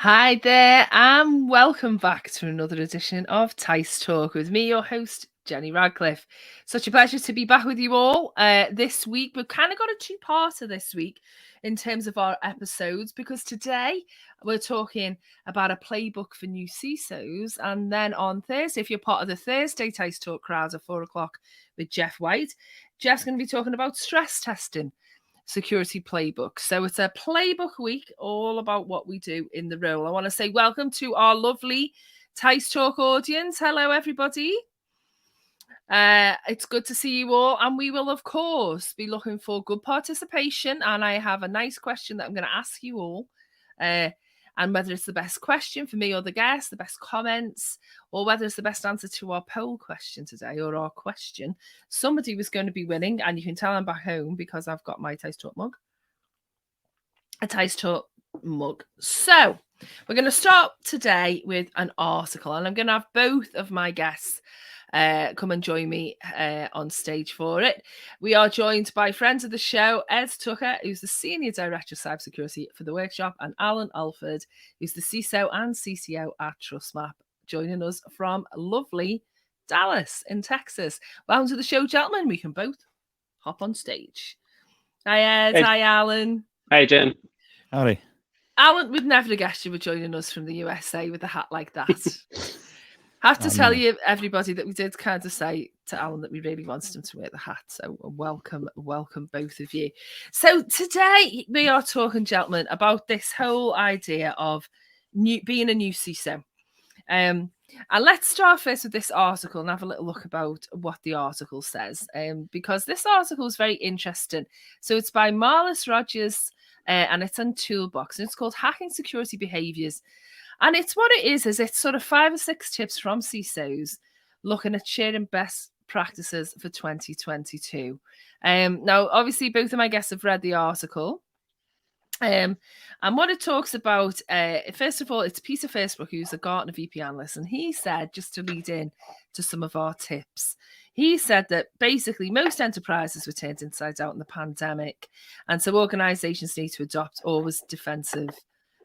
Hi there, and welcome back to another edition of teissTalk with me, your host, Jenny Radcliffe. Such a pleasure to be back with you all this week. We've kind of got a two-parter this week in terms of our episodes because today we're talking about a playbook for new CISOs, and then on Thursday, if you're part of the Thursday teissTalk crowd at 4 o'clock with Jeff White, Jeff's going to be talking about stress testing security playbook. So it's a playbook week all about what we do in the role. I want to say welcome to our lovely teissTalk audience. Hello, everybody. It's good to see you all, and we will, of course, be looking for good participation. And I have a nice question that I'm going to ask you all. And whether it's the best question for me or the guest, the best comments, or whether it's the best answer to our poll question today or our question, somebody was going to be winning, and you can tell I'm back home because I've got my teissTalk mug. A teissTalk mug. So we're going to start today with an article, and I'm going to have both of my guests come and join me on stage for it. We are joined by friends of the show, Ed Tucker, who's the Senior Director of Cybersecurity for the workshop, and Alan Alford, who's the CISO and CCO at TrustMap, joining us from lovely Dallas in Texas. Welcome to the show, gentlemen. We can both hop on stage. Hi, Ed. Hey. Hi, Alan. Hey, Jen. Howdy. Alan, we'd never have guessed you were joining us from the USA with a hat like that. Have to tell you, everybody, that we did kind of say to Alan that we really wanted him to wear the hat. So welcome both of you. So today we are talking, gentlemen, about this whole idea of being a new CISO. And let's start first with this article and have a little look about what the article says, because this article is very interesting. So it's by Marlis Rogers, and it's on Toolbox, and it's called Hacking Security Behaviors. And it's what it is it's sort of 5 or 6 tips from CISOs looking at sharing best practices for 2022. Now, obviously, both of my guests have read the article. And what it talks about, first of all, it's Peter Facebook, who's a Gartner VP analyst, and he said, just to lead in to some of our tips, he said that basically most enterprises were turned inside out in the pandemic, and so organizations need to adopt always defensive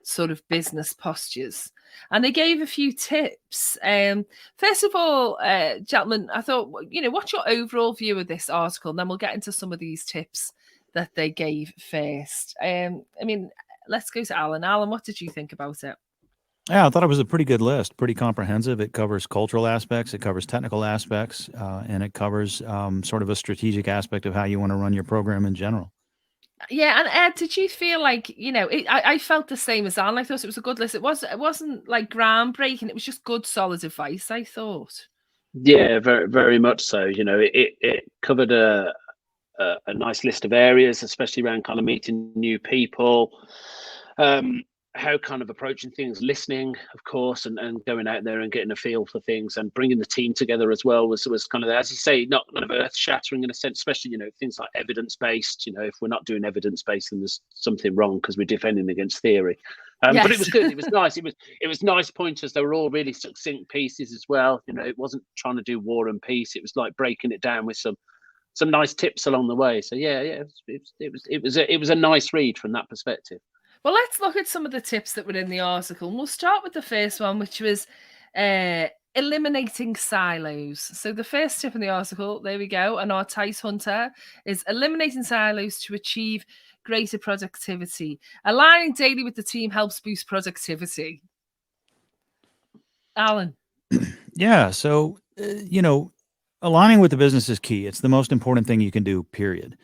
sort of business postures. And they gave a few tips. First of all, gentlemen, I thought, what's your overall view of this article? And then we'll get into some of these tips that they gave first. Let's go to Alan. Alan, what did you think about it? Yeah, I thought it was a pretty good list, pretty comprehensive. It covers cultural aspects, it covers technical aspects, and it covers sort of a strategic aspect of how you want to run your program in general. Yeah, and Ed, did you feel like, I felt the same as Alan. I thought it was a good list. It wasn't like groundbreaking. It was just good, solid advice, I thought. Yeah, very, very much so. It covered a nice list of areas, especially around kind of meeting new people, how kind of approaching things, listening, of course, and going out there and getting a feel for things and bringing the team together as well was kind of, as you say, not kind of earth shattering in a sense, especially, things like evidence-based. If we're not doing evidence-based, then there's something wrong because we're defending against theory. Yes. But it was good. It was nice. It was nice pointers. They were all really succinct pieces as well. It wasn't trying to do war and peace. It was like breaking it down with some nice tips along the way. So yeah, it was a nice read from that perspective. Well, let's look at some of the tips that were in the article. And we'll start with the first one, which was eliminating silos. So the first tip in the article, there we go, and our Tice Hunter, is eliminating silos to achieve greater productivity. Aligning daily with the team helps boost productivity. Alan. Yeah, so, aligning with the business is key. It's the most important thing you can do, period.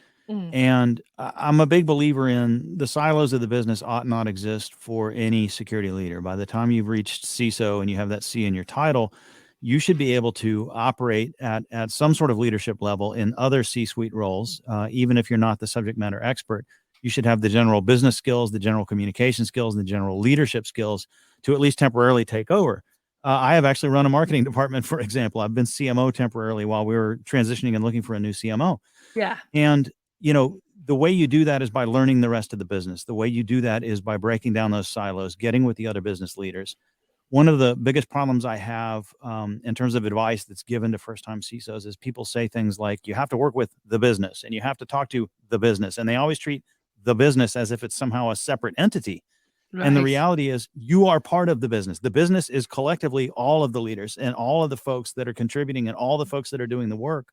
And I'm a big believer in the silos of the business ought not exist for any security leader. By the time you've reached CISO and you have that C in your title, you should be able to operate at some sort of leadership level in other C-suite roles. Even if you're not the subject matter expert, you should have the general business skills, the general communication skills, and the general leadership skills to at least temporarily take over. I have actually run a marketing department, for example. I've been CMO temporarily while we were transitioning and looking for a new CMO. Yeah. And the way you do that is by learning the rest of the business. The way you do that is by breaking down those silos, getting with the other business leaders. One of the biggest problems I have in terms of advice that's given to first-time CISOs is people say things like, you have to work with the business and you have to talk to the business. And they always treat the business as if it's somehow a separate entity. Right. And the reality is you are part of the business. The business is collectively all of the leaders and all of the folks that are contributing and all the folks that are doing the work.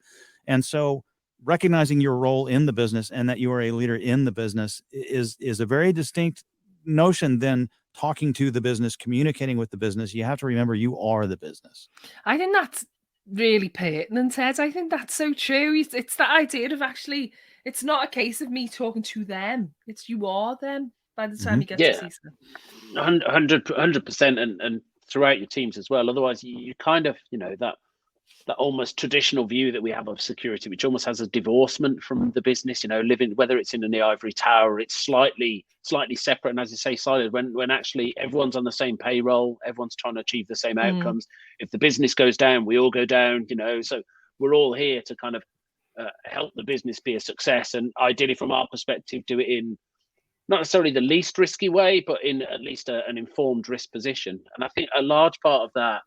And so recognizing your role in the business and that you are a leader in the business is a very distinct notion than talking to the business, communicating with the business. You have to remember you are the business. I think that's really pertinent, Ted. I think that's so true. It's that idea of actually, it's not a case of me talking to them. It's you are them by the time you get to see them. 100%, and throughout your teams as well. Otherwise, you kind of, that almost traditional view that we have of security, which almost has a divorcement from the business, living, whether it's in the ivory tower, it's slightly separate. And as you say, siloed, when actually everyone's on the same payroll, everyone's trying to achieve the same outcomes. If the business goes down, we all go down, so we're all here to kind of help the business be a success. And ideally, from our perspective, do it in not necessarily the least risky way, but in at least an informed risk position. And I think a large part of that,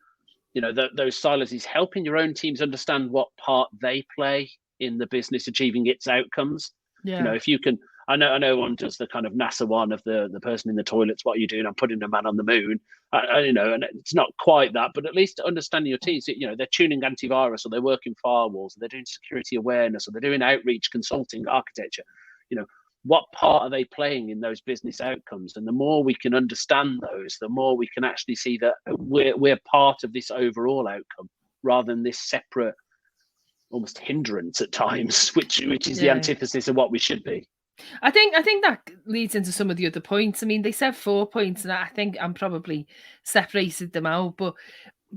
those silos is helping your own teams understand what part they play in the business achieving its outcomes. Yeah. If you can, I know one does the kind of NASA one of the person in the toilets, what are you doing? I'm putting a man on the moon. And it's not quite that, but at least understanding your teams, they're tuning antivirus, or they're working firewalls, or they're doing security awareness, or they're doing outreach, consulting, architecture. What part are they playing in those business outcomes? And the more we can understand those, the more we can actually see that we're part of this overall outcome, rather than this separate, almost hindrance at times, which is the antithesis of what we should be. I think that leads into some of the other points. I mean, they said 4 points, and I think I'm probably separated them out, but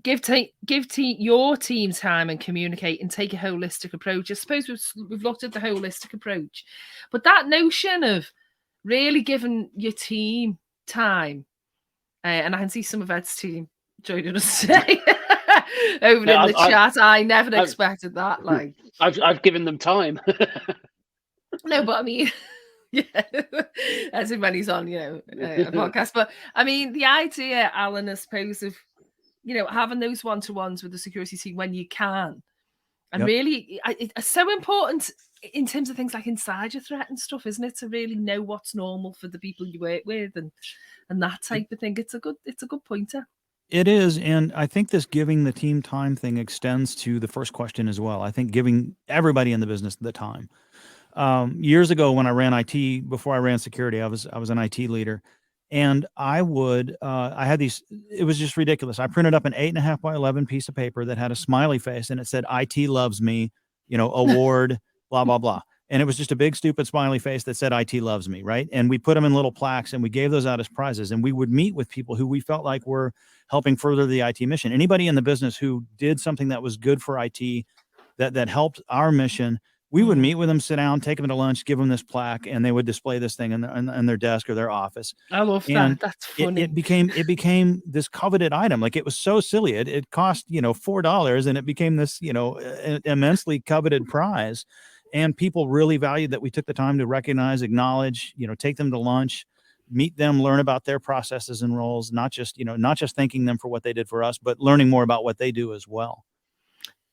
give your team time and communicate and take a holistic approach. I suppose we've looked at the holistic approach, but that notion of really giving your team time, and I can see some of Ed's team joining us today over in the chat. I never expected that. Like, I've given them time. No, but I mean, yeah, as if when he's on, a podcast. But I mean, the idea, Alan, I suppose, of having those one-to-ones with the security team when you can, and really, it's so important in terms of things like insider threat and stuff, isn't it? To really know what's normal for the people you work with and that type of thing. It's a good pointer. It is, and I think this giving the team time thing extends to the first question as well. I think giving everybody in the business the time. Years ago, when I ran IT, before I ran security, I was an IT leader, and I had these. It was just ridiculous. I printed up an 8.5 by 11 piece of paper that had a smiley face, and it said "IT loves me," award, blah blah blah, and it was just a big stupid smiley face that said "IT loves me," right? And we put them in little plaques, and we gave those out as prizes, and we would meet with people who we felt like were helping further the IT mission. Anybody in the business who did something that was good for IT, that helped our mission. We would meet with them, sit down, take them to lunch, give them this plaque, and they would display this thing in their desk or their office. I love that. That's funny. It became this coveted item. Like, it was so silly. It cost $4, and it became this immensely coveted prize. And people really valued that we took the time to recognize, acknowledge, take them to lunch, meet them, learn about their processes and roles, not just thanking them for what they did for us, but learning more about what they do as well.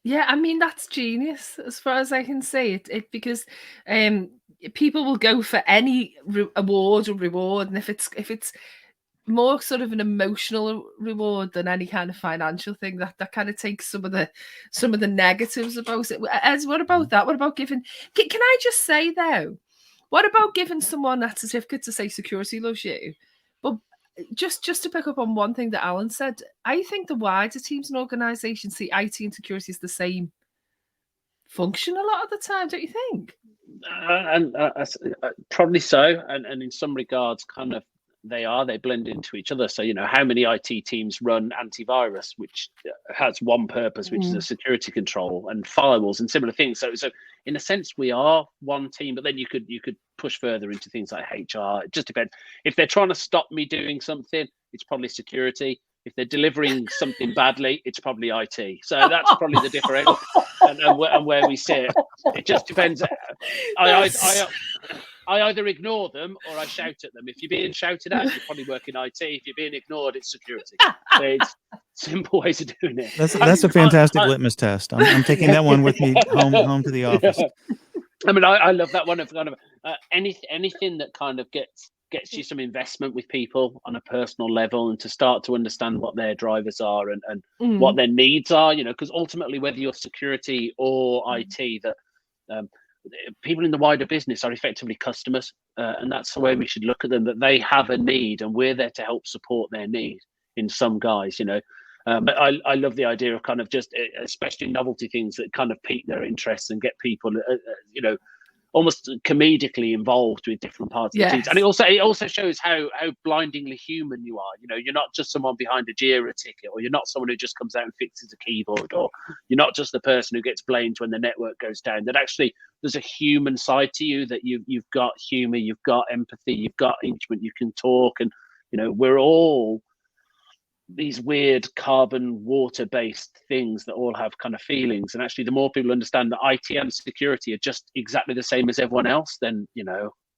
Yeah, I mean, that's genius as far as I can say it because people will go for any award or reward, and if it's more sort of an emotional reward than any kind of financial thing, that kind of takes some of the negatives about it. As what about that? What about giving? Can I just say though, what about giving someone that certificate to say security loves you? But just to pick up on one thing that Alan said, I think the wider teams and organizations see IT and security as the same function a lot of the time, don't you think? Probably so, and in some regards, kind of they blend into each other. So how many IT teams run antivirus, which has one purpose, which is a security control, and firewalls and similar things. So in a sense, we are one team, but then you could push further into things like HR. It just depends. If they're trying to stop me doing something, it's probably security. If they're delivering something badly, it's probably IT. So that's probably the difference, and where we sit. It just depends. I either ignore them or I shout at them. If you're being shouted at, you probably work in IT. If you're being ignored, it's security. So it's simple ways of doing it. That's a fantastic litmus test. I'm taking that one with me home to the office. I mean, I love that one of kind of anything that kind of gets gets you some investment with people on a personal level, and to start to understand what their drivers are and what their needs are, because ultimately, whether you're security or IT, that people in the wider business are effectively customers, and that's the way we should look at them, that they have a need and we're there to help support their need in some guys. But I love the idea of kind of just, especially novelty things that kind of pique their interest and get people, almost comedically involved with different parts of the teams. And it also shows how blindingly human you are. You're not just someone behind a Jira ticket, or you're not someone who just comes out and fixes a keyboard, or you're not just the person who gets blamed when the network goes down. That actually there's a human side to you, that you've got humor, you've got empathy, you've got engagement, you can talk, and we're all these weird carbon water based things that all have kind of feelings. And actually, the more people understand that IT and security are just exactly the same as everyone else, then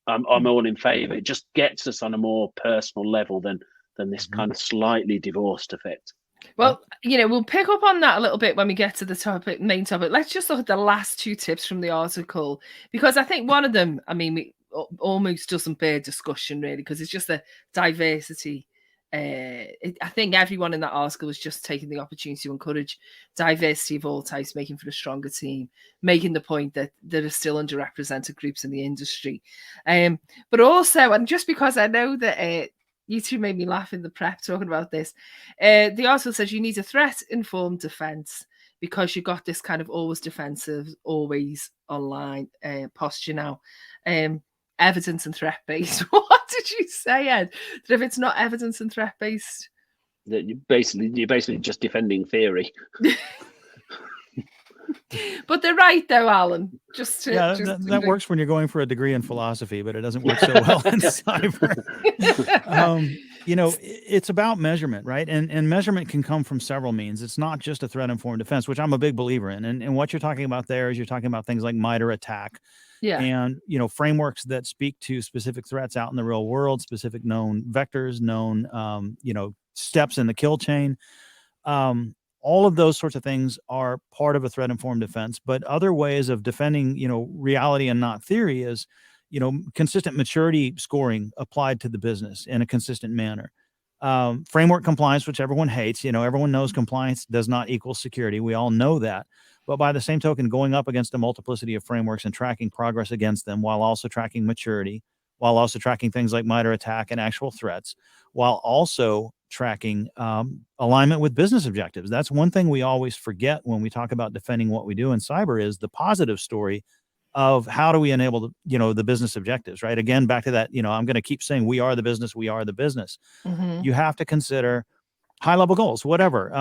I'm all in favor. It just gets us on a more personal level than this kind of slightly divorced effect. Well, we'll pick up on that a little bit when we get to the main topic. Let's just look at the last two tips from the article, because I think one of them, almost doesn't bear discussion really, because it's just the diversity. I think everyone in that article was just taking the opportunity to encourage diversity of all types, making for a stronger team, making the point that there are still underrepresented groups in the industry. But also, and just because I know that you two made me laugh in the prep talking about this, the article says you need a threat-informed defense, because you've got this kind of always defensive, always online posture now. Evidence and threat-based. What did you say, Ed? That if it's not evidence and threat-based, that you're basically just defending theory. But they're right, though, Alan. That works when you're going for a degree in philosophy, but it doesn't work so well in cyber. It's about measurement, right? And measurement can come from several means. It's not just a threat-informed defense, which I'm a big believer in. And what you're talking about there is you're talking about things like MITRE ATT&CK. Yeah. And, frameworks that speak to specific threats out in the real world, specific known vectors, known, steps in the kill chain. All of those sorts of things are part of a threat-informed defense. But other ways of defending, reality and not theory is, consistent maturity scoring applied to the business in a consistent manner. Framework compliance, which everyone hates. Everyone knows compliance does not equal security. We all know that. But by the same token, going up against a multiplicity of frameworks and tracking progress against them, while also tracking maturity, while also tracking things like MITRE ATT&CK and actual threats, while also tracking alignment with business objectives. That's one thing we always forget when we talk about defending what we do in cyber, is the positive story of how do we enable the business objectives, right? Again, back to that, I'm going to keep saying we are the business, we are the business. Mm-hmm. You have to consider high level goals, whatever.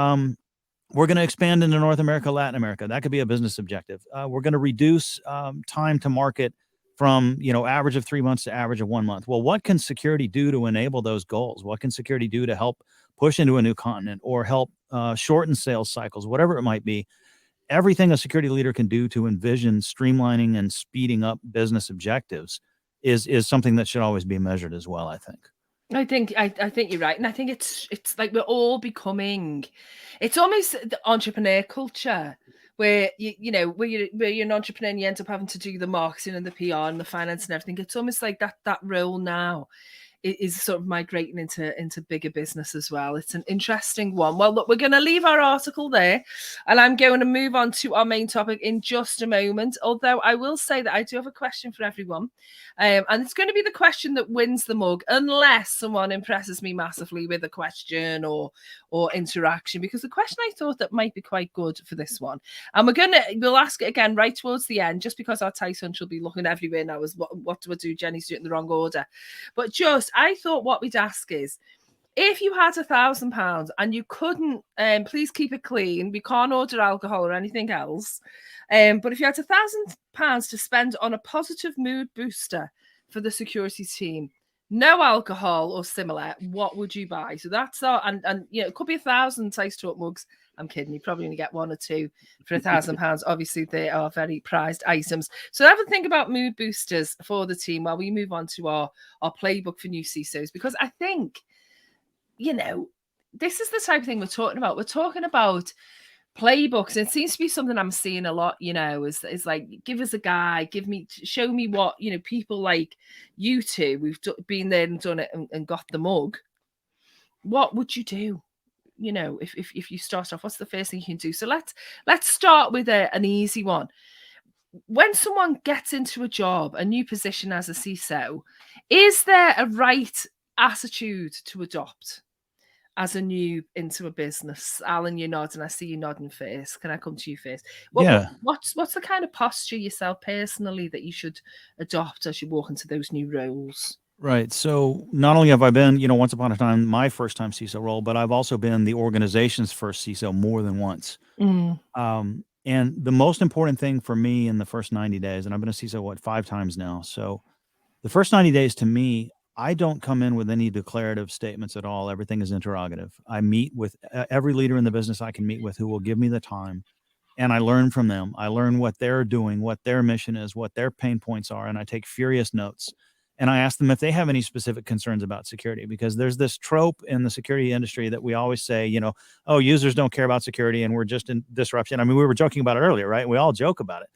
We're going to expand into North America, Latin America. That could be a business objective. We're going to reduce time to market from, average of 3 months to average of 1 month. Well, what can security do to enable those goals? What can security do to help push into a new continent, or help shorten sales cycles, whatever it might be? Everything a security leader can do to envision streamlining and speeding up business objectives is something that should always be measured as well, I think. I think you're right, and I think it's like we're all becoming. It's almost the entrepreneur culture where where you're an entrepreneur and you end up having to do the marketing and the PR and the finance and everything. It's almost like that role now is sort of migrating into bigger business as well. It's an interesting one. Well, look, we're going to leave our article there, and I'm going to move on to our main topic in just a moment. Although I will say that I do have a question for everyone, and it's going to be the question that wins the mug, unless someone impresses me massively with a question or interaction. Because the question I thought that might be quite good for this one, and we'll ask it again right towards the end, just because our Tyson will be looking everywhere now. As what do I do? Jenny's doing it in the wrong order, but I thought what we'd ask is, if you had £1,000 and you couldn't, please keep it clean. We can't order alcohol or anything else. But if you had £1,000 to spend on a positive mood booster for the security team, no alcohol or similar, what would you buy? So that's and it could be 1,000 teissTalk mugs. I'm kidding. You probably only get one or two for £1,000. Obviously, they are very prized items. So have a think about mood boosters for the team while we move on to our playbook for new CISOs, because I think, this is the type of thing we're talking about. We're talking about playbooks. It seems to be something I'm seeing a lot, is like, give us a guide, show me what, people like you two, we've been there and done it and got the mug. What would you do? If you start off, what's the first thing you can do? So let's start with an easy one. When someone gets into a job, a new position as a CISO, is there a right attitude to adopt as a new into a business? Alan, you're nodding. I see you nodding first. Can I come to you first? What's the kind of posture yourself personally that you should adopt as you walk into those new roles? Right. So not only have I been, once upon a time, my first time CISO role, but I've also been the organization's first CISO more than once. And the most important thing for me in the first 90 days, and I've been a CISO, 5 times now. So the first 90 days to me, I don't come in with any declarative statements at all. Everything is interrogative. I meet with every leader in the business I can meet with who will give me the time. And I learn from them. I learn what they're doing, what their mission is, what their pain points are. And I take furious notes. And I ask them if they have any specific concerns about security, because there's this trope in the security industry that we always say, oh, users don't care about security and we're just in disruption. I mean, we were joking about it earlier, right? We all joke about it.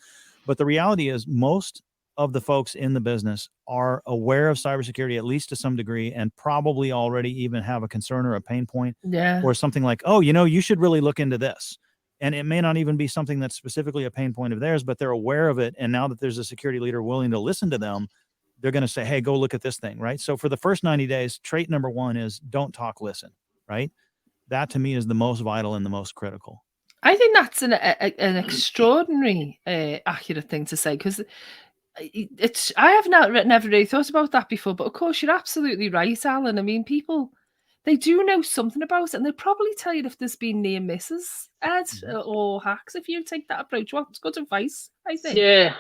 But the reality is most of the folks in the business are aware of cybersecurity, at least to some degree, and probably already even have a concern or a pain point or something like, oh, you should really look into this. And it may not even be something that's specifically a pain point of theirs, but they're aware of it. And now that there's a security leader willing to listen to them, they're going to say, hey, go look at this thing, right? So for the first 90 days, trait number 1 is don't talk, listen, right? That to me is the most vital and the most critical. I think that's an extraordinary accurate thing to say, because I have never really thought about that before. But of course, you're absolutely right, Alan. I mean, people, they do know something about it, and they'll probably tell you if there's been near misses, Ed, or hacks. If you take that approach, it's good advice, I think. Yeah,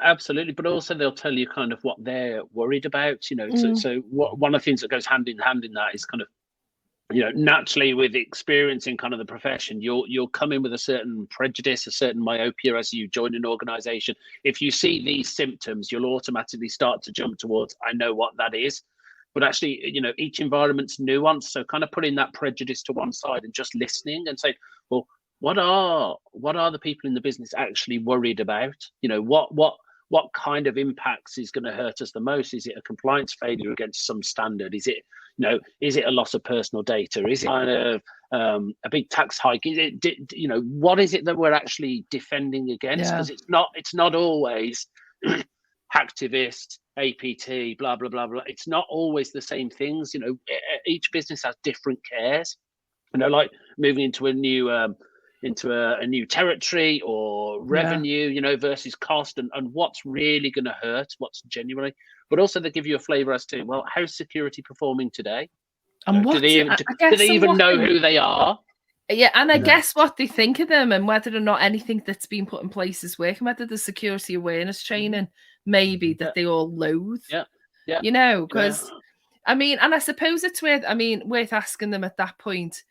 absolutely. But also they'll tell you kind of what they're worried about. So one of the things that goes hand in hand in that is kind of, naturally with experience in kind of the profession, you'll come in with a certain prejudice, a certain myopia as you join an organization. If you see these symptoms, you'll automatically start to jump towards, I know what that is. But actually, each environment's nuanced. So kind of putting that prejudice to one side and just listening and saying, well, what are the people in the business actually worried about? What kind of impacts is going to hurt us the most? Is it a compliance failure against some standard? Is it, is it a loss of personal data? Is it kind of a big tax hike? Is it, what is it that we're actually defending against? Because it's not always hacktivist, APT, blah, blah, blah, blah. It's not always the same things. Each business has different cares. Like moving into a new territory or revenue, versus cost, and what's really going to hurt, what's genuinely. But also they give you a flavor as to, well, how's security performing today? And do they even know who they are? Yeah, and I guess what they think of them, and whether or not anything that's been put in place is working, whether the security awareness training maybe that they all loathe. Because I mean, and I suppose it's worth asking them at that point.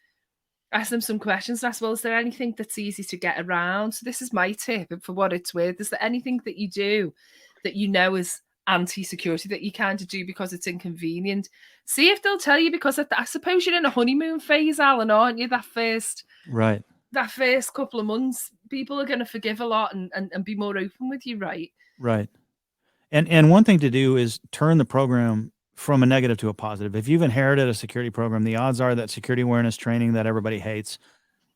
Ask them some questions. Ask, well, is there anything that's easy to get around? So this is my tip, and for what it's worth, is there anything that you do that is anti-security that you kind of do because it's inconvenient? See if they'll tell you, because I suppose you're in a honeymoon phase, Alan, aren't you? That first couple of months, people are going to forgive a lot and be more open with you, right? Right. And one thing to do is turn the program from a negative to a positive. If you've inherited a security program, the odds are that security awareness training that everybody hates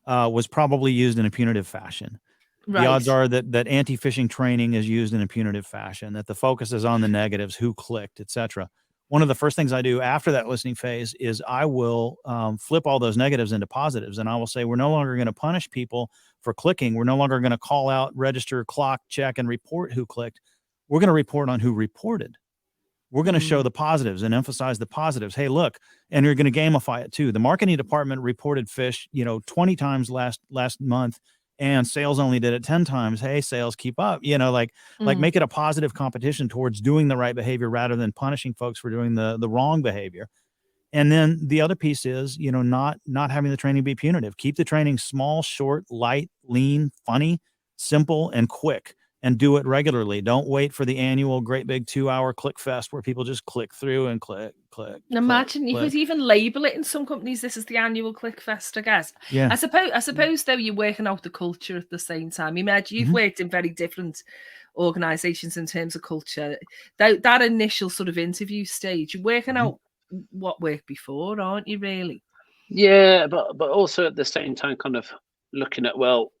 was probably used in a punitive fashion. Right. The odds are that anti-phishing training is used in a punitive fashion, that the focus is on the negatives, who clicked, etc. One of the first things I do after that listening phase is I will flip all those negatives into positives, and I will say, we're no longer going to punish people for clicking. We're no longer going to call out, register, clock, check, and report who clicked. We're going to report on who reported. We're going to show the positives and emphasize the positives. Hey, look, and you're going to gamify it too. The marketing department reported phish, 20 times last month, and sales only did it 10 times. Hey, sales, keep up. Like make it a positive competition towards doing the right behavior rather than punishing folks for doing the wrong behavior. And then the other piece is, not having the training be punitive. Keep the training small, short, light, lean, funny, simple, and quick. And do it regularly. Don't wait for the annual great big 2-hour click fest where people just click through and click, click. Imagine click, you click. could even label it in some companies. This is the annual click fest, I guess. Yeah. I suppose though, you're working out the culture at the same time. Imagine you've worked in very different organizations in terms of culture. That initial sort of interview stage, you're working out what worked before, aren't you? Really? Yeah, but also at the same time, kind of looking at, well,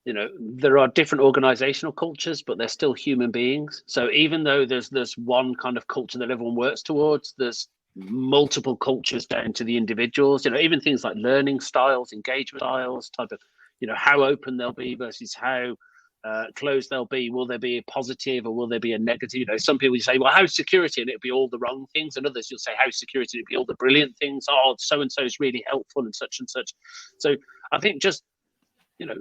you know, there are different organizational cultures, but they're still human beings. So even though there's one kind of culture that everyone works towards, there's multiple cultures down to the individuals. You know, even things like learning styles, engagement styles, type of, you know, how open they'll be versus how closed they'll be. Will there be a positive or will there be a negative? You know, some people say, well, how's security? And it'll be all the wrong things. And others, you'll say, how's security? It'll be all the brilliant things. Oh, so-and-so is really helpful and such and such. So I think just, you know,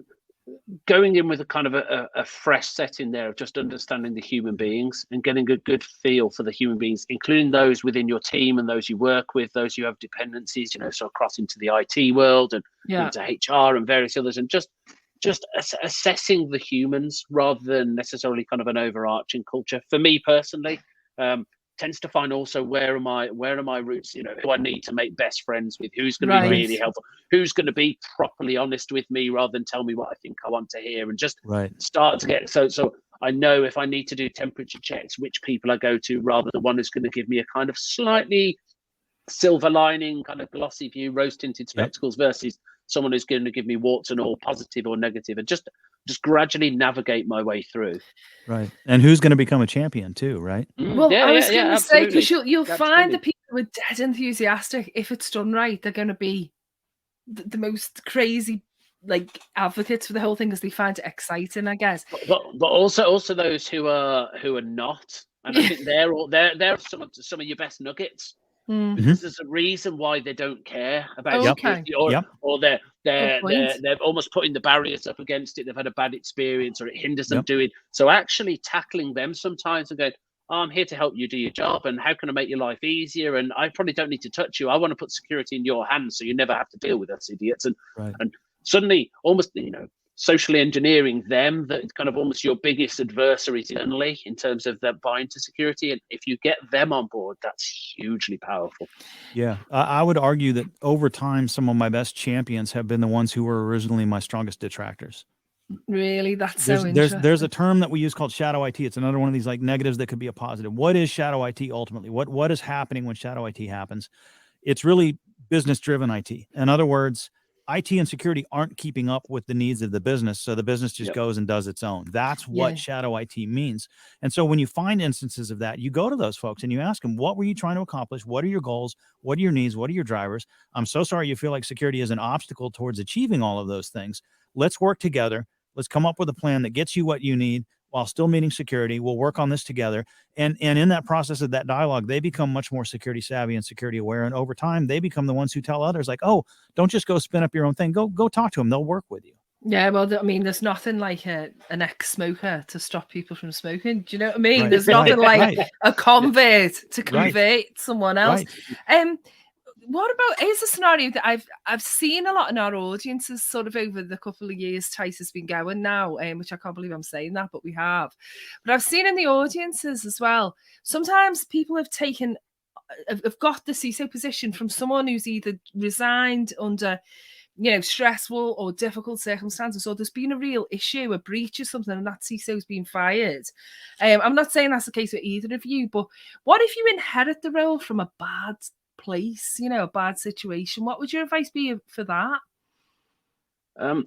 going in with a kind of a fresh setting there of just understanding the human beings and getting a good feel for the human beings, including those within your team and those you work with, those you have dependencies, you know, so across into the IT world and into HR and various others, and just assessing the humans rather than necessarily kind of an overarching culture. For me personally, tends to find also where are my roots, you know, who I need to make best friends with, who's going to be really helpful, who's going to be properly honest with me rather than tell me what I think I want to hear, and just start to get so I know if I need to do temperature checks, which people I go to, rather than one who's going to give me a kind of slightly silver lining, kind of glossy view, rose tinted spectacles, versus someone who's going to give me warts and all, positive or negative, and just gradually navigate my way through. Right. And who's going to become a champion too, right? Well, I was going to say, because you'll find the people who are dead enthusiastic, if it's done right, they're going to be the most crazy, like, advocates for the whole thing because they find it exciting, I guess. But also those who are not, and I think they're some of your best nuggets. Because there's a reason why they don't care about security, or they're almost putting the barriers up against it. They've had a bad experience, or it hinders them doing. So actually tackling them sometimes and going, oh, I'm here to help you do your job, and how can I make your life easier? And I probably don't need to touch you. I want to put security in your hands so you never have to deal with us idiots. And suddenly, almost, you know, socially engineering them, that kind of almost your biggest adversaries internally in terms of their buy into security. And if you get them on board, that's hugely powerful. Yeah. I would argue that over time, some of my best champions have been the ones who were originally my strongest detractors. Really? That's so interesting. There's a term that we use called shadow IT. It's another one of these like negatives that could be a positive. What is shadow IT ultimately? What is happening when shadow IT happens? It's really business driven IT. In other words, IT and security aren't keeping up with the needs of the business. So the business just goes and does its own. That's what shadow IT means. And so when you find instances of that, you go to those folks and you ask them, what were you trying to accomplish? What are your goals? What are your needs? What are your drivers? I'm so sorry you feel like security is an obstacle towards achieving all of those things. Let's work together. Let's come up with a plan that gets you what you need while still meeting security. We'll work on this together. And in that process of that dialogue, they become much more security savvy and security aware. And over time, they become the ones who tell others like, oh, don't just go spin up your own thing. Go talk to them. They'll work with you. Yeah, well, I mean, there's nothing like an ex-smoker to stop people from smoking. Do you know what I mean? There's nothing like a convert to convert someone else. What about, here's a scenario that I've seen a lot in our audiences sort of over the couple of years Tice has been going now, which I can't believe I'm saying that, but we have. But I've seen in the audiences as well, sometimes people have got the CISO position from someone who's either resigned under, you know, stressful or difficult circumstances, or there's been a real issue, a breach or something, and that CISO's been fired. I'm not saying that's the case with either of you, but what if you inherit the role from a bad place, you know, a bad situation? What would your advice be for that? From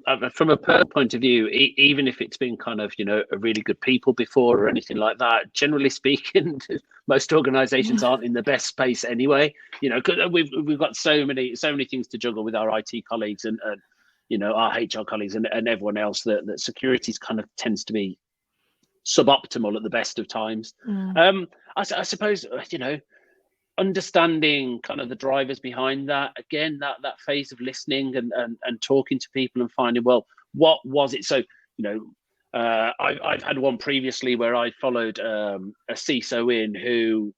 a personal point of view, even if it's been kind of, you know, a really good people before or anything like that, generally speaking, most organizations aren't in the best space anyway, you know, because we've got so many things to juggle with our IT colleagues and you know, our HR colleagues and everyone else, that security kind of tends to be suboptimal at the best of times. I suppose, you know, understanding kind of the drivers behind that, again, that phase of listening and talking to people and finding, well, what was it? So, you know, I've had one previously where I followed a CISO in who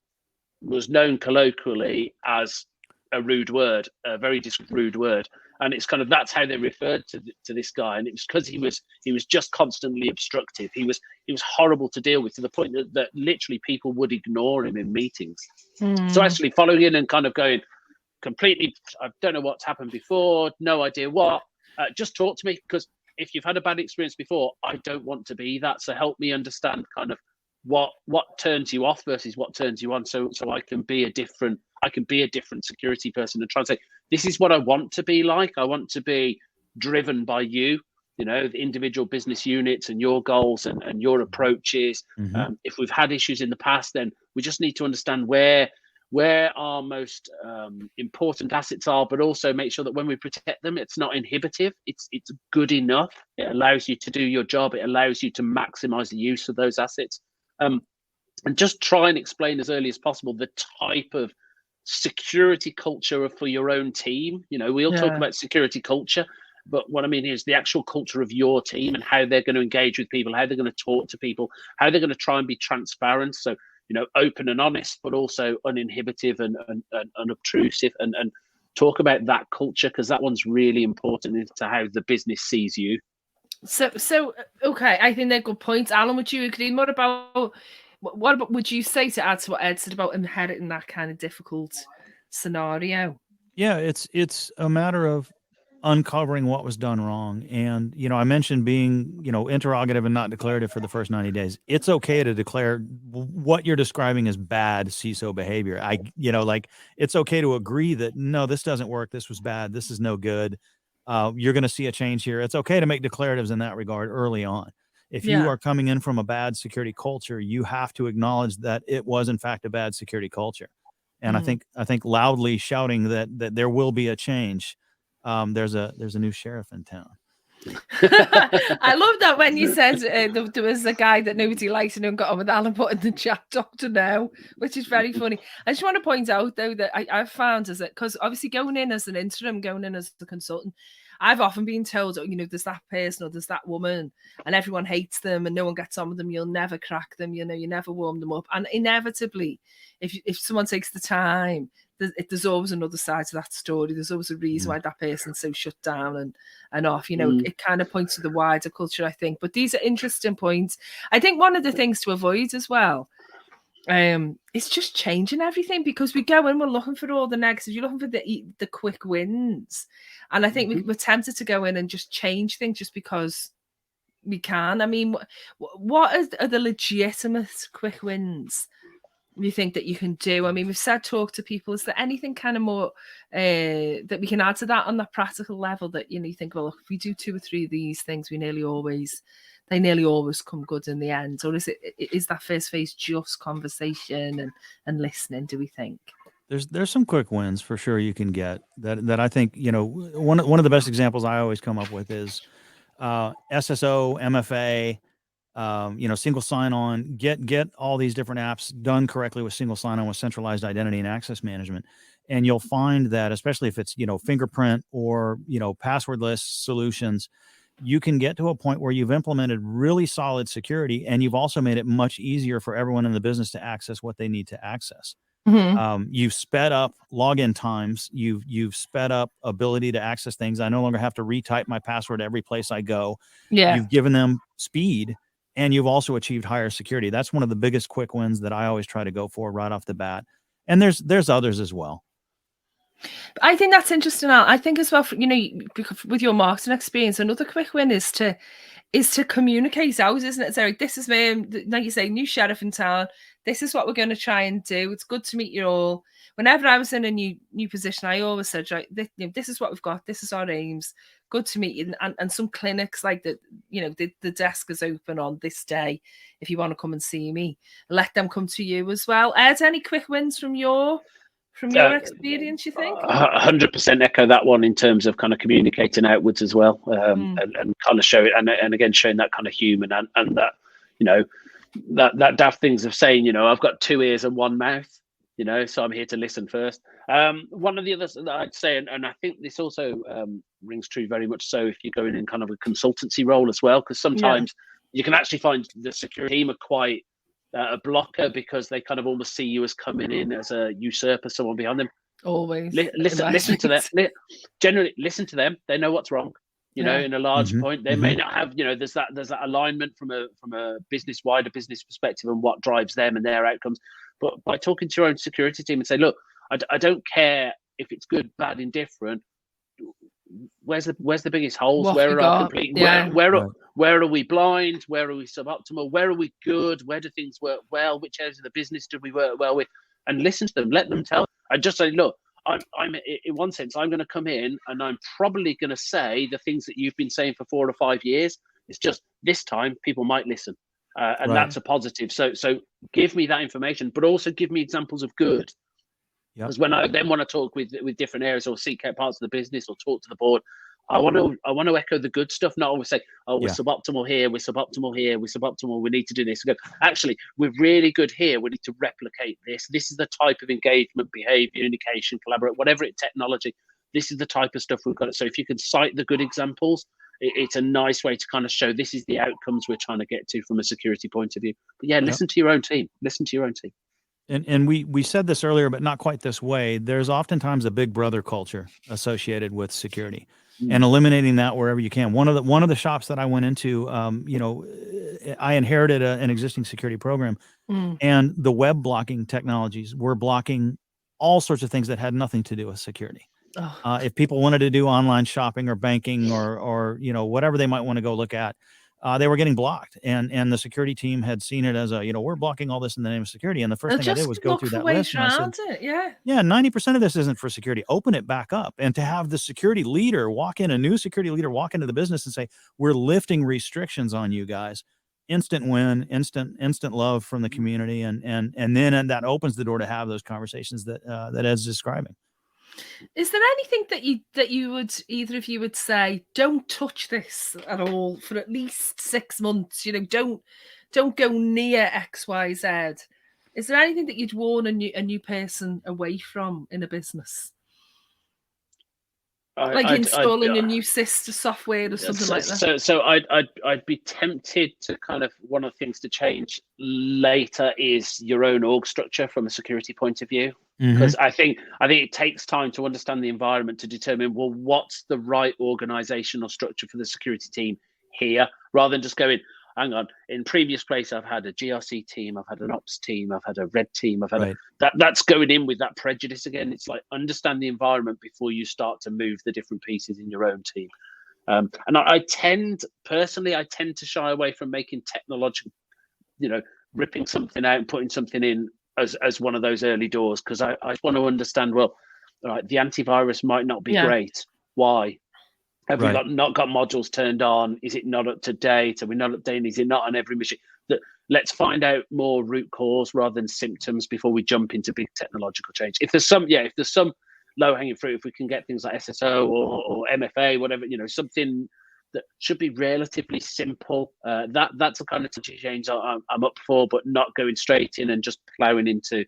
was known colloquially as a rude word, a very rude word. And it's kind of, that's how they referred to this guy. And it was because he was just constantly obstructive. He was horrible to deal with, to the point that literally people would ignore him in meetings. So actually following in and kind of going completely, I don't know what's happened before, no idea what, just talk to me, because if you've had a bad experience before, I don't want to be that. So help me understand kind of what turns you off versus what turns you on, so I can be a different security person and try and say, this is what I want to be like. I want to be driven by you, the individual business units and your goals and your approaches. If we've had issues in the past, then we just need to understand where our most important assets are, but also make sure that when we protect them, it's not inhibitive. It's good enough. It allows you to do your job. It allows you to maximize the use of those assets. And just try and explain as early as possible the type of security culture for your own team. We all talk about security culture, but what I mean is the actual culture of your team and how they're going to engage with people, how they're going to talk to people, how they're going to try and be transparent. So, open and honest, but also uninhibitive and unobtrusive, and talk about that culture, because that one's really important into how the business sees you. So okay, I think they're good points. Alan, would you agree? What about would you say, to add to what Ed said about inheriting that kind of difficult scenario? Yeah, it's a matter of uncovering what was done wrong. And, I mentioned being, interrogative and not declarative for the first 90 days. It's okay to declare what you're describing as bad CISO behavior. It's okay to agree that, no, this doesn't work. This was bad. This is no good. You're going to see a change here. It's okay to make declaratives in that regard early on. If you are coming in from a bad security culture, you have to acknowledge that it was in fact a bad security culture. And I think loudly shouting that there will be a change. There's a new sheriff in town. I love that when you said there was a guy that nobody liked and got on with Alan put in the chat, Dr. Now, which is very funny. I just want to point out, though, that I've found is that, because obviously going in as an interim, going in as a consultant, I've often been told, there's that person or there's that woman and everyone hates them and no one gets on with them. You'll never crack them. You never warm them up. And inevitably, if someone takes the time, there's always another side to that story. There's always a reason why that person's so shut down and off. It kind of points to the wider culture, I think. But these are interesting points. I think one of the things to avoid as well, it's just changing everything, because we go in, we're looking for all the negatives. You're looking for the quick wins, and I think we're tempted to go in and just change things just because we can. I mean, what are the legitimate quick wins you think that you can do? I mean, we've said talk to people. Is there anything kind of more that we can add to that on that practical level that you think, well, look, if we do 2 or 3 of these things, they nearly always come good in the end? Or is that first phase just conversation and listening, do we think? There's some quick wins for sure you can get that I think, one of the best examples I always come up with is SSO, MFA, single sign-on, get all these different apps done correctly with single sign-on with centralized identity and access management. And you'll find that, especially if it's, fingerprint or, passwordless solutions, you can get to a point where you've implemented really solid security, and you've also made it much easier for everyone in the business to access what they need to access. You've sped up login times. You've sped up ability to access things. I no longer have to retype my password every place I go. You've given them speed, and you've also achieved higher security. That's one of the biggest quick wins that I always try to go for right off the bat. And there's others as well. I think that's interesting. I think as well, with your marketing experience, another quick win is to communicate out, isn't it? So this is me, like you say, new sheriff in town. This is what we're going to try and do. It's good to meet you all. Whenever I was in a new position, I always said, right, this is what we've got. This is our aims. Good to meet you. And some clinics like that, the desk is open on this day. If you want to come and see me, let them come to you as well. Ed, any quick wins from your experience, you think? 100% echo that one in terms of kind of communicating outwards as well, and kind of show it, and again showing that kind of human and that that daft things of saying, I've got 2 ears and 1 mouth, so I'm here to listen first. One of the others that I'd say, and I think this also rings true very much so if you're going in kind of a consultancy role as well, because sometimes you can actually find the security team are quite a blocker, because they kind of almost see you as coming in as a usurper, someone behind them. Always. Listen to them. Generally, listen to them. They know what's wrong. You know, in a large point, they may not have. You know, there's that alignment from a wider business perspective and what drives them and their outcomes. But by talking to your own security team and say, look, I don't care if it's good, bad, indifferent. Where's the biggest holes? Where are our complete? Where are we blind? Where are we suboptimal? Where are we good? Where do things work well? Which areas of the business do we work well with? And listen to them. Let them tell. And just say, look, I'm in one sense, I'm going to come in and I'm probably going to say the things that you've been saying for 4 or 5 years. It's just this time people might listen, and that's a positive. So give me that information, but also give me examples of good. Because when I then want to talk with different areas or seek out parts of the business or talk to the board, I want to echo the good stuff, not always say, oh, we're suboptimal here, we're suboptimal here, we're suboptimal, we need to do this. Actually, we're really good here, we need to replicate this. This is the type of engagement, behavior, communication, collaborate, whatever technology, this is the type of stuff we've got. So if you can cite the good examples, it's a nice way to kind of show this is the outcomes we're trying to get to from a security point of view. But listen to your own team. Listen to your own team. And we said this earlier, but not quite this way. There's oftentimes a big brother culture associated with security, and eliminating that wherever you can. One of the shops that I went into, I inherited an existing security program, and the web blocking technologies were blocking all sorts of things that had nothing to do with security. If people wanted to do online shopping or banking or whatever they might want to go look at, they were getting blocked, and the security team had seen it as we're blocking all this in the name of security. And the first thing I did was go through that list. And I said, 90% of this isn't for security. Open it back up. And to have the security leader a new security leader walk into the business and say, we're lifting restrictions on you guys. Instant win, instant love from the community. And then that opens the door to have those conversations that Ed's describing. Is there anything that you would either of you would say, don't touch this at all for at least 6 months? Don't go near XYZ. Is there anything that you'd warn a new person away from in a business? Like installing a new sister software or something like that. So I'd be tempted to kind of, one of the things to change later is your own org structure from a security point of view. Because I think it takes time to understand the environment to determine, well, what's the right organizational structure for the security team here, rather than just going, hang on, in previous place I've had a GRC team, I've had an ops team, I've had a red team, I've had that's going in with that prejudice again. It's like, understand the environment before you start to move the different pieces in your own team. And I tend to shy away from making technological, ripping something out and putting something in as one of those early doors, because I want to understand, well, all right, the antivirus might not be great. Why? Have we not got modules turned on? Is it not up to date? Are we not updating? Is it not on every machine? Let's find out more root cause rather than symptoms before we jump into big technological change. If there's some low-hanging fruit, if we can get things like SSO or MFA, whatever, something that should be relatively simple. That's the kind of change I'm up for, but not going straight in and just plowing into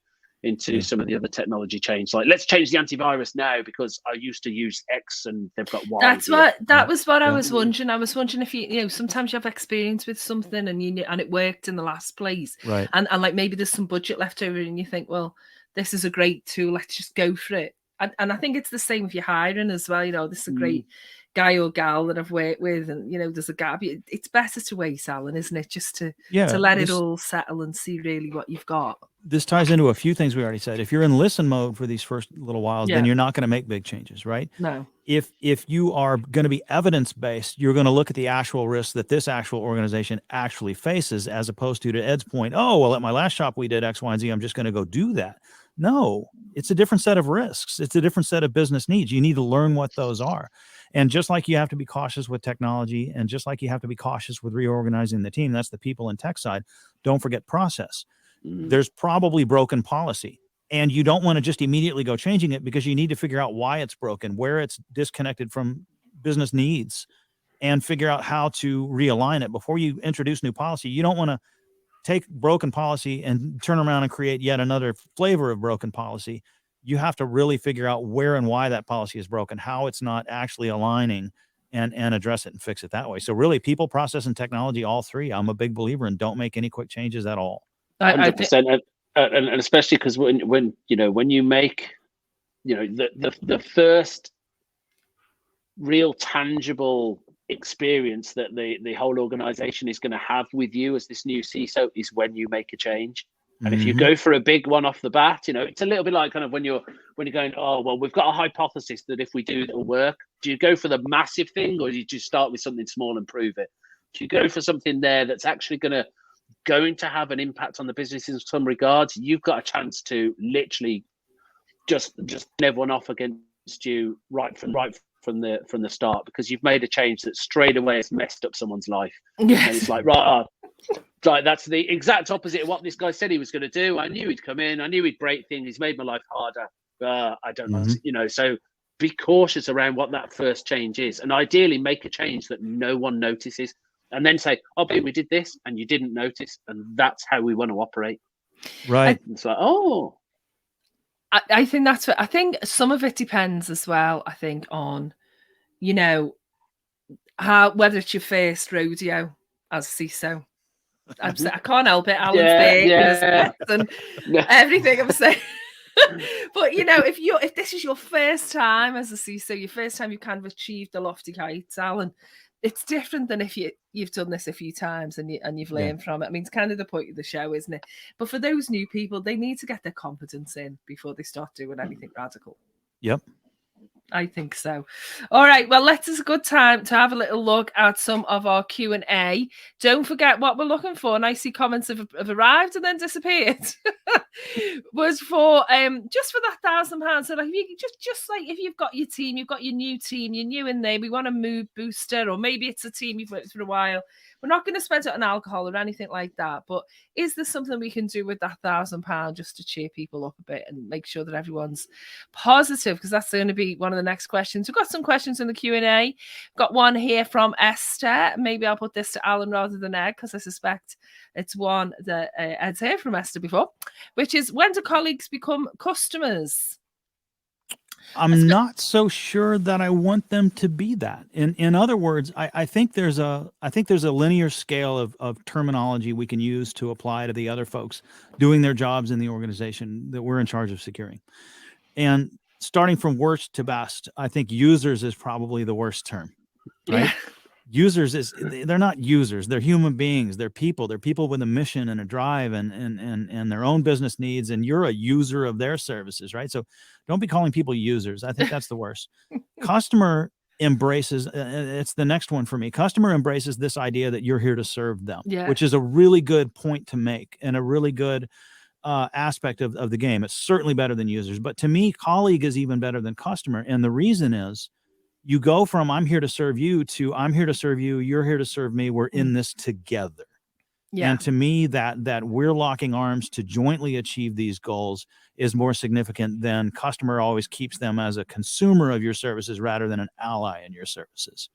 some of the other technology change. Like, let's change the antivirus now because I used to use X and they've got Y. That was what I was wondering. I was wondering if sometimes you have experience with something and it worked in the last place, right? And like maybe there's some budget left over and you think, well, this is a great tool, let's just go for it. And I think it's the same if you're hiring as well. This is a great guy or gal that I've worked with, and there's a gap. It's better to wait, Alan, isn't it? Just to let it all settle and see really what you've got. This ties into a few things we already said. If you're in listen mode for these first little whiles, then you're not going to make big changes, right? No. If you are going to be evidence-based, you're going to look at the actual risks that this actual organization actually faces, as opposed to Ed's point, oh, well, at my last shop we did X, Y, and Z, I'm just going to go do that. No, it's a different set of risks. It's a different set of business needs. You need to learn what those are. And just like you have to be cautious with technology, and just like you have to be cautious with reorganizing the team, that's the people and tech side, don't forget process. There's probably broken policy, and you don't want to just immediately go changing it, because you need to figure out why it's broken, where it's disconnected from business needs, and figure out how to realign it before you introduce new policy. You don't want to take broken policy and turn around and create yet another flavor of broken policy. You have to really figure out where and why that policy is broken, how it's not actually aligning, and address it and fix it that way. So really, people, process, and technology, all three, I'm a big believer in. Don't make any quick changes at all. 100%. And especially because when you make the first real tangible experience that the whole organization is going to have with you as this new CISO is when you make a change. And if you go for a big one off the bat, it's a little bit like kind of when you're going, oh, well, we've got a hypothesis that if we do, it'll work. Do you go for the massive thing, or do you just start with something small and prove it? Do you go for something there that's actually going to have an impact on the business in some regards? You've got a chance to literally just everyone off against you right from the start, because you've made a change that straight away has messed up someone's life. Yes. And it's like, right, like that's the exact opposite of what this guy said he was going to do. I knew he'd come in, I knew he'd break things, he's made my life harder. I don't know, so be cautious around what that first change is, and ideally make a change that no one notices, and then say, oh, but we did this and you didn't notice, and that's how we want to operate. Right. It's like, oh, I think that's what I think. Some of it depends as well, I think, on, how, whether it's your first rodeo as CISO. I can't help it. Alan's there and everything I'm saying. But if this is your first time as a CISO, your first time you kind of achieved the lofty heights, Alan, it's different than if you've done this a few times and you've learned from it. I mean, it's kind of the point of the show, isn't it? But for those new people, they need to get their confidence in before they start doing anything radical. Yep. I think so. All right. Well, it's a good time to have a little look at some of our Q&A. Don't forget what we're looking for. And I see comments have arrived and then disappeared. Was for just for that £1,000. So like, if you just like, if you've got your team, you've got your new team, you're new in there, we want to move booster, or maybe it's a team you've worked with for a while. We're not going to spend it on alcohol or anything like that. But is there something we can do with that £1,000 just to cheer people up a bit and make sure that everyone's positive? Because that's going to be one of the next questions. We've got some questions in the Q&A. Got one here from Esther. Maybe I'll put this to Alan rather than Ed, because I suspect it's one that Ed's heard from Esther before, which is, when do colleagues become customers? I'm not so sure that I want them to be that. In other words, I think there's a linear scale of terminology we can use to apply to the other folks doing their jobs in the organization that we're in charge of securing. And starting from worst to best, I think users is probably the worst term, right? Yeah. Users they're not users, they're human beings, they're people with a mission and a drive and their own business needs, and you're a user of their services, right? So don't be calling people users. I think that's the worst. Customer embraces, it's the next one for me. Customer embraces this idea that you're here to serve them, which is a really good point to make and a really good aspect of the game. It's certainly better than users, but to me, colleague is even better than customer. And the reason is, you go from I'm here to serve you to I'm here to serve you, you're here to serve me, we're in this together. Yeah. And to me, that we're locking arms to jointly achieve these goals is more significant than customer always keeps them as a consumer of your services rather than an ally in your services.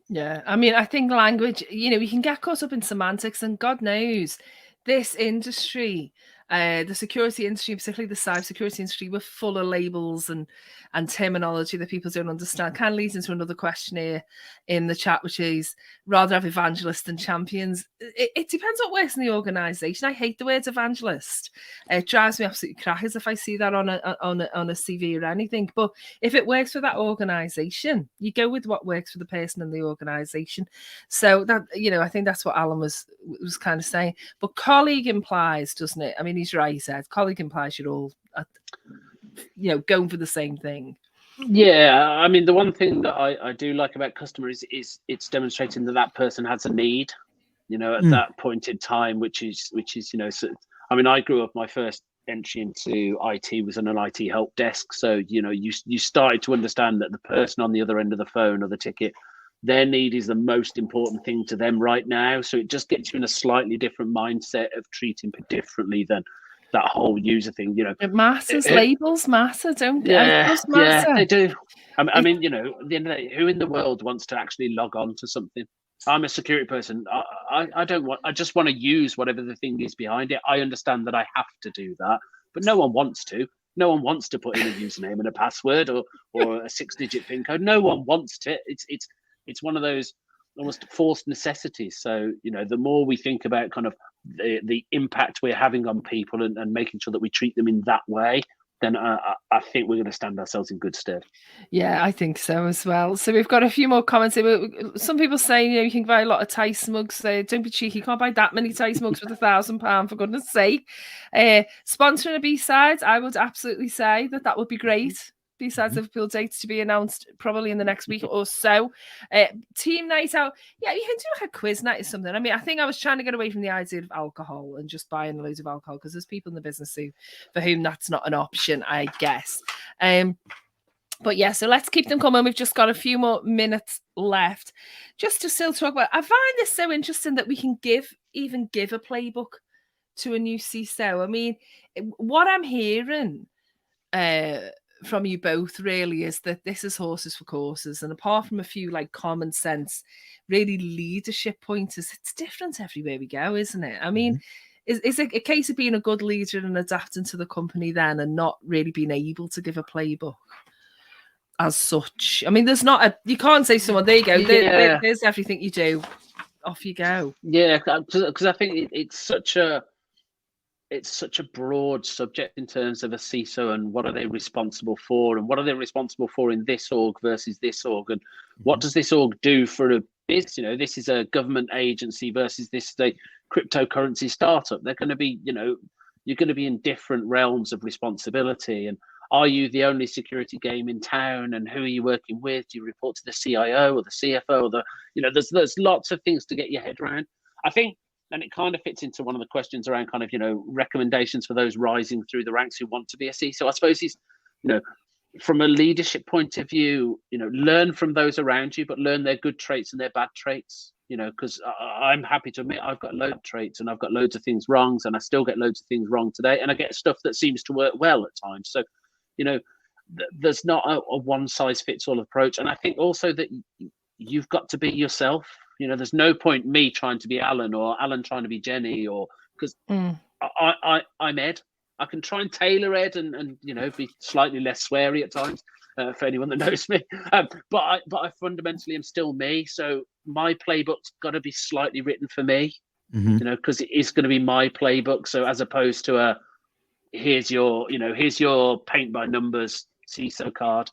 Yeah. I mean, I think language, we can get caught up in semantics, and God knows this industry, the security industry, particularly the cybersecurity industry, we're full of labels and terminology that people don't understand. Kind of leads into another question here in the chat, which is, rather have evangelists than champions. It depends what works in the organization. I hate the word evangelist. It drives me absolutely crackers if I see that on a CV or anything. But if it works for that organization, you go with what works for the person in the organization. So that, I think that's what Alan was kind of saying. But colleague implies, doesn't it? I mean, he's right. He said colleague implies you're all going for the same thing. Yeah, I mean, the one thing that I do like about customer is it's demonstrating that person has a need, at that point in time, which is so, I mean, I grew up, my first entry into IT was on an IT help desk, so you started to understand that the person on the other end of the phone or the ticket, their need is the most important thing to them right now. So it just gets you in a slightly different mindset of treating people differently than that whole user thing. It matters. Labels matter, don't they? Yeah, they do. I mean, at the end of the day, who in the world wants to actually log on to something? I'm a security person. I don't want. I just want to use whatever the thing is behind it. I understand that I have to do that, but no one wants to. No one wants to put in a username and a password or a 6-digit PIN code. No one wants to. It's one of those almost forced necessities. So, the more we think about kind of the impact we're having on people and making sure that we treat them in that way, then I think we're going to stand ourselves in good stead. Yeah, I think so as well. So we've got a few more comments here. Some people saying, you can buy a lot of Tice mugs. Don't be cheeky. You can't buy that many Tice mugs with £1,000, for goodness sake. Sponsoring a B-Sides, I would absolutely say that would be great. B-Sides Liverpool dates to be announced probably in the next week or so. Team night out. Yeah, you can do like a quiz night or something. I mean, I think I was trying to get away from the idea of alcohol and just buying loads of alcohol, because there's people in the business for whom that's not an option, I guess. But yeah, so let's keep them coming. We've just got a few more minutes left just to still talk about. I find this so interesting that we can give a playbook to a new CISO. I mean, what I'm hearing from you both really is that this is horses for courses, and apart from a few like common sense, really leadership pointers, it's different everywhere we go, isn't it? I mean, is it a case of being a good leader and adapting to the company then, and not really being able to give a playbook as such? I mean, there's not you can't say to someone, there you go, there's everything you do, off you go. Yeah, because I think it's such a broad subject in terms of a CISO, and what are they responsible for, and what are they responsible for in this org versus this org, and what does this org do for a business? This is a government agency versus this is a cryptocurrency startup. They're going to be, you're going to be in different realms of responsibility. And are you the only security game in town? And who are you working with? Do you report to the CIO or the CFO? Or there's lots of things to get your head around. I think, and it kind of fits into one of the questions around kind of, recommendations for those rising through the ranks who want to be a CISO. I suppose he's, from a leadership point of view, learn from those around you, but learn their good traits and their bad traits, because I'm happy to admit I've got loads of traits and I've got loads of things wrongs, and I still get loads of things wrong today. And I get stuff that seems to work well at times. So, there's not a one size fits all approach. And I think also that you've got to be yourself. There's no point me trying to be Alan or Alan trying to be Jenny, or because I'm Ed. I can try and tailor Ed and be slightly less sweary at times for anyone that knows me. But I fundamentally am still me. So my playbook's got to be slightly written for me, because it is going to be my playbook. So as opposed to here's your paint by numbers CISO card.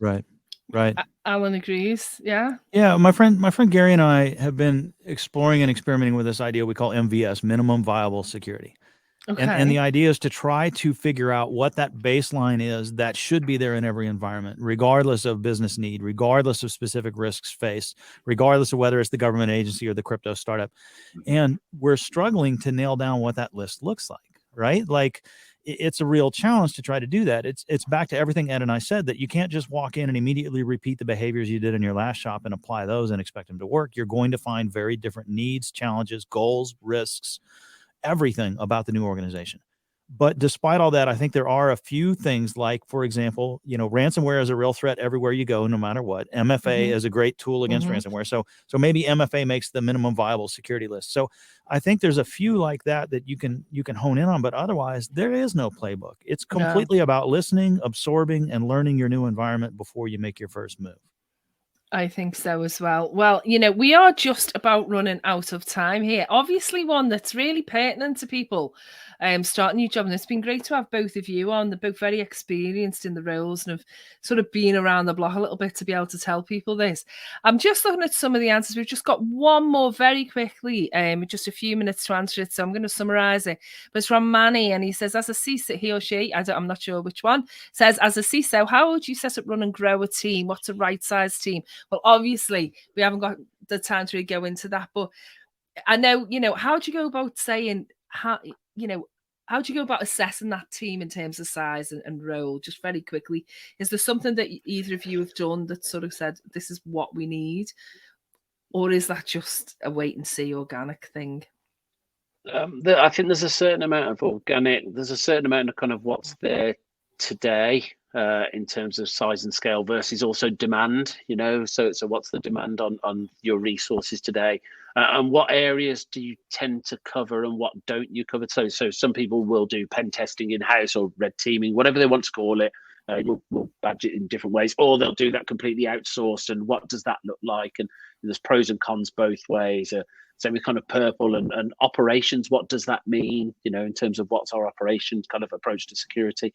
Right. Alan agrees. Yeah. My friend Gary and I have been exploring and experimenting with this idea we call MVS, minimum viable security. Okay. And the idea is to try to figure out what that baseline is that should be there in every environment, regardless of business need, regardless of specific risks faced, regardless of whether it's the government agency or the crypto startup. And we're struggling to nail down what that list looks like, right? Like, it's a real challenge to try to do that. It's back to everything Ed and I said, that you can't just walk in and immediately repeat the behaviors you did in your last shop and apply those and expect them to work. You're going to find very different needs, challenges, goals, risks, everything about the new organization. But despite all that, I think there are a few things like, for example, ransomware is a real threat everywhere you go, no matter what. MFA is a great tool against ransomware. So maybe MFA makes the minimum viable security list. So I think there's a few like that you can hone in on, but otherwise there is no playbook. It's completely about listening, absorbing, and learning your new environment before you make your first move. I think so as well. Well, we are just about running out of time here. Obviously, one that's really pertinent to people starting a new job. And it's been great to have both of you on. They're both very experienced in the roles and have sort of been around the block a little bit to be able to tell people this. I'm just looking at some of the answers. We've just got one more very quickly, just a few minutes to answer it. So I'm going to summarize it. But it's from Manny, and he says, as a CISO, he or she, I'm not sure which one, says, as a CISO, how would you set up, run and grow a team? What's a right-sized team? Well, obviously, we haven't got the time to really go into that, but I know, how do you go about saying, how do you go about assessing that team in terms of size and role? Just very quickly, is there something that either of you have done that sort of said, this is what we need? Or is that just a wait and see organic thing? I think there's a certain amount of organic, there's a certain amount of kind of what's there today. In terms of size and scale versus also demand, so what's the demand on your resources today, and what areas do you tend to cover and what don't you cover? So some people will do pen testing in-house or red teaming, whatever they want to call it. We'll badge it in different ways, or they'll do that completely outsourced. And what does that look like? And there's pros and cons both ways. So with kind of purple and operations, what does that mean? In terms of what's our operations kind of approach to security?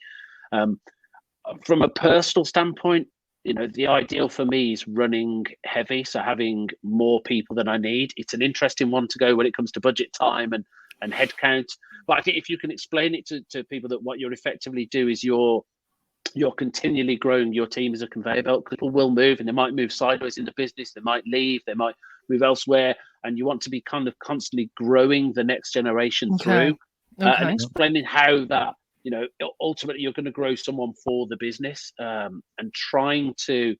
from a personal standpoint, you know, the ideal for me is running heavy, so having more people than I need. It's an interesting one to go when it comes to budget time and headcount. But I think if you can explain it to people that what you're effectively do is you're continually growing your team as a conveyor belt. People will move, and they might move sideways in the business, they might leave, they might move elsewhere, and you want to be kind of constantly growing the next generation through, and explaining how that, you know, ultimately you're going to grow someone for the business, and trying to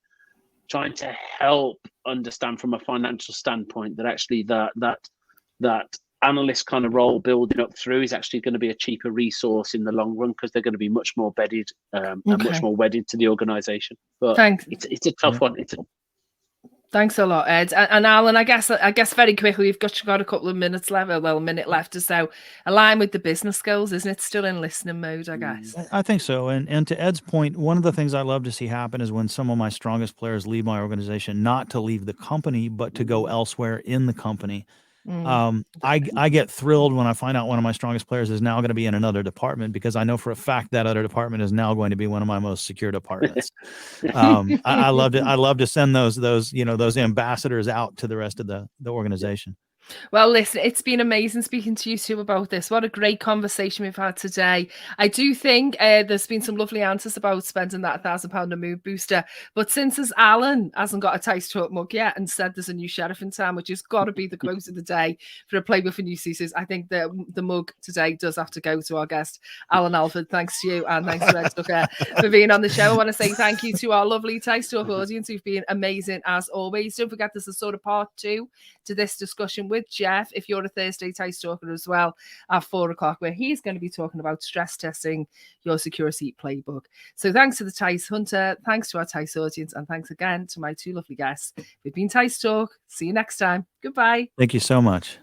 help understand from a financial standpoint that actually that analyst kind of role building up through is actually going to be a cheaper resource in the long run, because they're going to be much more bedded and much more wedded to the organization. But it's a tough one. Thanks a lot, Ed. And Alan, I guess very quickly, we've got a couple of minutes left, a minute left or so. Align with the business goals, isn't it? Still in listening mode, I guess. I think so. And to Ed's point, one of the things I love to see happen is when some of my strongest players leave my organization, not to leave the company, but to go elsewhere in the company. I get thrilled when I find out one of my strongest players is now going to be in another department, because I know for a fact that other department is now going to be one of my most secure departments. I love to send those ambassadors out to the rest of the organization. Well, listen, it's been amazing speaking to you two about this. What a great conversation we've had today. I do think there's been some lovely answers about spending that £1,000 a mood booster. But since as Alan hasn't got a teissTalk mug yet and said there's a new sheriff in town, which has got to be the quote of the day for a Play With for New Ceases, I think the mug today does have to go to our guest, Alan Alford. Thanks to you, and thanks to Ed Tucker for being on the show. I want to say thank you to our lovely teissTalk audience who've been amazing as always. Don't forget there's a sort of part 2 to this discussion with Jeff, if you're a Thursday teissTalker as well, at 4 o'clock, where he's going to be talking about stress testing your security playbook. So thanks to the Teiss Hunter, thanks to our Teiss audience, and thanks again to my 2 lovely guests. We've been teissTalk. See you next time. Goodbye. Thank you so much.